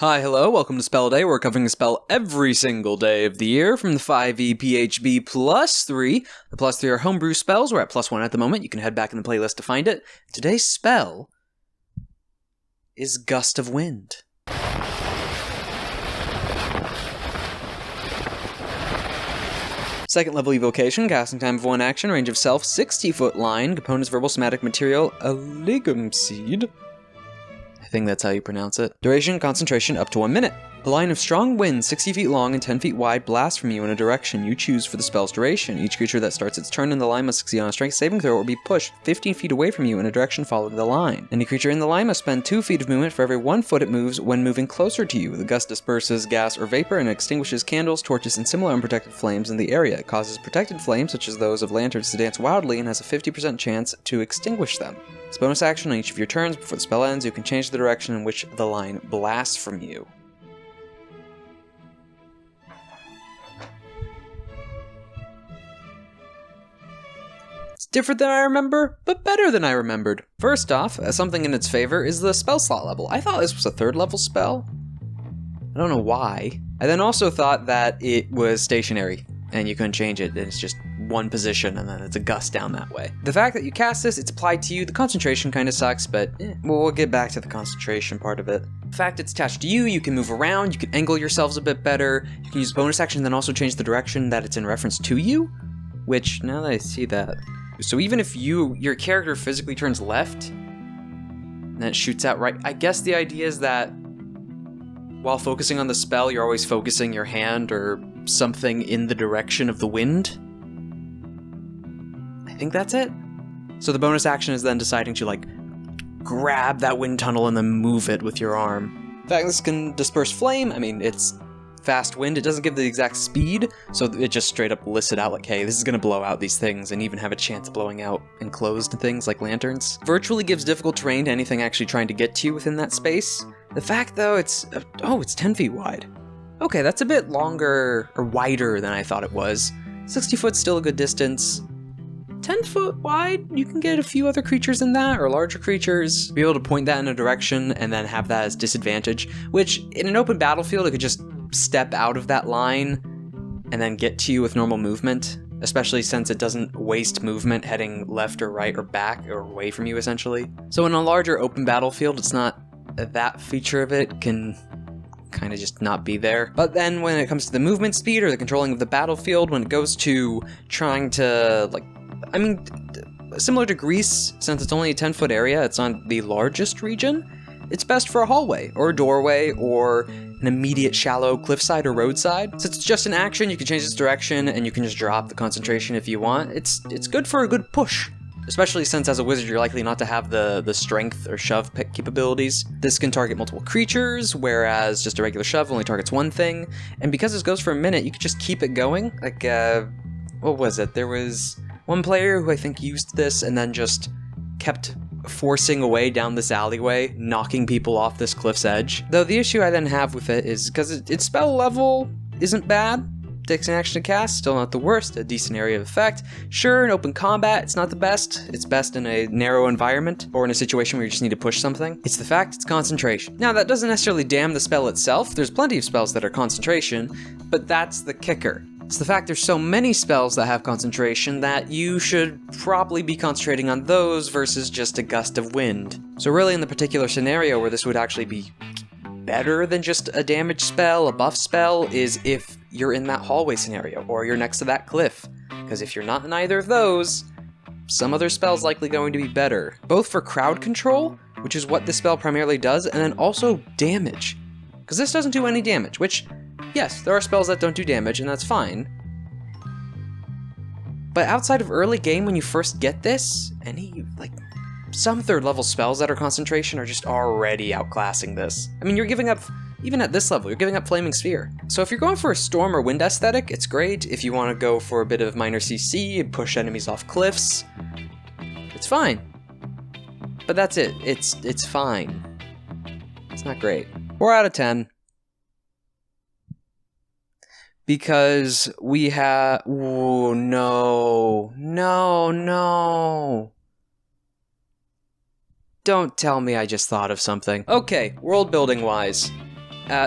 Hi, hello, welcome to Spell Day. We're covering a spell every single day of the year from the 5e PHB +3. The +3 are homebrew spells. We're at +1 at the moment. You can head back in the playlist to find it. Today's spell is Gust of Wind. Second level evocation, casting time of 1 action, range of self, 60-foot line, components verbal somatic material, a ligum seed. I think that's how you pronounce it. Duration, concentration, up to 1 minute. A line of strong wind, 60 feet long and 10 feet wide, blasts from you in a direction you choose for the spell's duration. Each creature that starts its turn in the line must succeed on a strength saving throw or be pushed 15 feet away from you in a direction following the line. Any creature in the line must spend 2 feet of movement for every 1 foot it moves when moving closer to you. The gust disperses gas or vapor and extinguishes candles, torches, and similar unprotected flames in the area. It causes protected flames, such as those of lanterns, to dance wildly and has a 50% chance to extinguish them. As a bonus action on each of your turns before the spell ends, you can change the direction in which the line blasts from you. Different than I remember, but better than I remembered. First off, something in its favor is the spell slot level. I thought this was a 3rd level spell. I don't know why. I then also thought that it was stationary, and you couldn't change it. It's just one position, and then it's a gust down that way. The fact that you cast this, it's applied to you. The concentration kind of sucks, but we'll get back to the concentration part of it. The fact it's attached to you, you can move around, you can angle yourselves a bit better, you can use bonus action, then also change the direction that it's in reference to you, which, now that I see that, so even if your character physically turns left, and then it shoots out right, I guess the idea is that while focusing on the spell, you're always focusing your hand or something in the direction of the wind. I think that's it. So the bonus action is then deciding to, grab that wind tunnel and then move it with your arm. In fact, this can disperse flame. I mean, it's fast wind. It doesn't give the exact speed, so it just straight up lists it out like, hey, this is going to blow out these things, and even have a chance of blowing out enclosed things like lanterns. Virtually gives difficult terrain to anything actually trying to get to you within that space. The fact, though, it's 10 feet wide. Okay, that's a bit longer, or wider than I thought it was. 60 foot's still a good distance. 10 foot wide, you can get a few other creatures in that, or larger creatures. Be able to point that in a direction, and then have that as disadvantage, which, in an open battlefield, it could just step out of that line and then get to you with normal movement, especially since it doesn't waste movement heading left or right or back or away from you, essentially. So in a larger open battlefield, it's not that feature of it can kind of just not be there. But then when it comes to the movement speed or the controlling of the battlefield, when it goes to trying to, similar to Greece, since it's only a 10-foot area, it's on the largest region, it's best for a hallway, or a doorway, or an immediate shallow cliffside or roadside. Since it's just an action, you can change its direction, and you can just drop the concentration if you want. It's good for a good push, especially since as a wizard you're likely not to have the strength or shove capabilities. This can target multiple creatures, whereas just a regular shove only targets one thing, and because this goes for a minute, you can just keep it going. What was it? There was one player who I think used this and then just kept forcing away down this alleyway, knocking people off this cliff's edge. Though the issue I then have with it is because its spell level isn't bad. Takes an action to cast, still not the worst, a decent area of effect. Sure, in open combat, it's not the best. It's best in a narrow environment, or in a situation where you just need to push something. It's the fact it's concentration. Now, that doesn't necessarily damn the spell itself. There's plenty of spells that are concentration, but that's the kicker. It's the fact there's so many spells that have concentration that you should probably be concentrating on those versus just a Gust of Wind. So really in the particular scenario where this would actually be better than just a damage spell, a buff spell, is if you're in that hallway scenario, or you're next to that cliff. Because if you're not in either of those, some other spell's likely going to be better. Both for crowd control, which is what this spell primarily does, and then also damage. Because this doesn't do any damage, which, yes, there are spells that don't do damage, and that's fine. But outside of early game, when you first get this, some 3rd level spells that are concentration are just already outclassing this. I mean, you're giving up, even at this level, you're giving up Flaming Sphere. So if you're going for a storm or wind aesthetic, it's great. If you want to go for a bit of minor CC, push enemies off cliffs, it's fine. But that's it. It's fine. It's not great. 4 out of 10. Because we have... Ooh, no. Don't tell me I just thought of something. Okay, world building wise.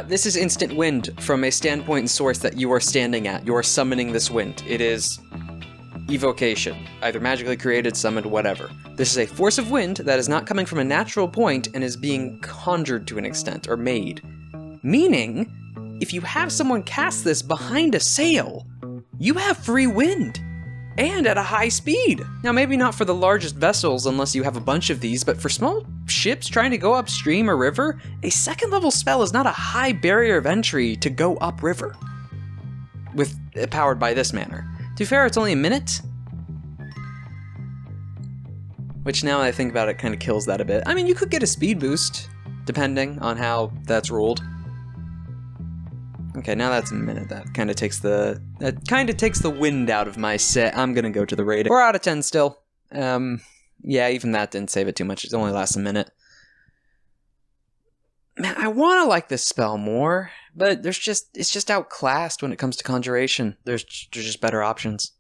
This is instant wind from a standpoint and source that you are standing at. You are summoning this wind. It is evocation, either magically created, summoned, whatever. This is a force of wind that is not coming from a natural point and is being conjured to an extent, or made. Meaning, if you have someone cast this behind a sail, you have free wind, and at a high speed. Now, maybe not for the largest vessels unless you have a bunch of these, but for small ships trying to go upstream or river, a second level spell is not a high barrier of entry to go upriver, powered by this manner. To be fair, it's only a minute, which now that I think about it kind of kills that a bit. I mean, you could get a speed boost, depending on how that's ruled. Okay, now that's a minute. That kind of takes the wind out of my set. I'm gonna go to the raid. 4 out of 10 still. Yeah, even that didn't save it too much. It only lasts a minute. Man, I want to like this spell more, but it's just outclassed when it comes to conjuration. There's just better options.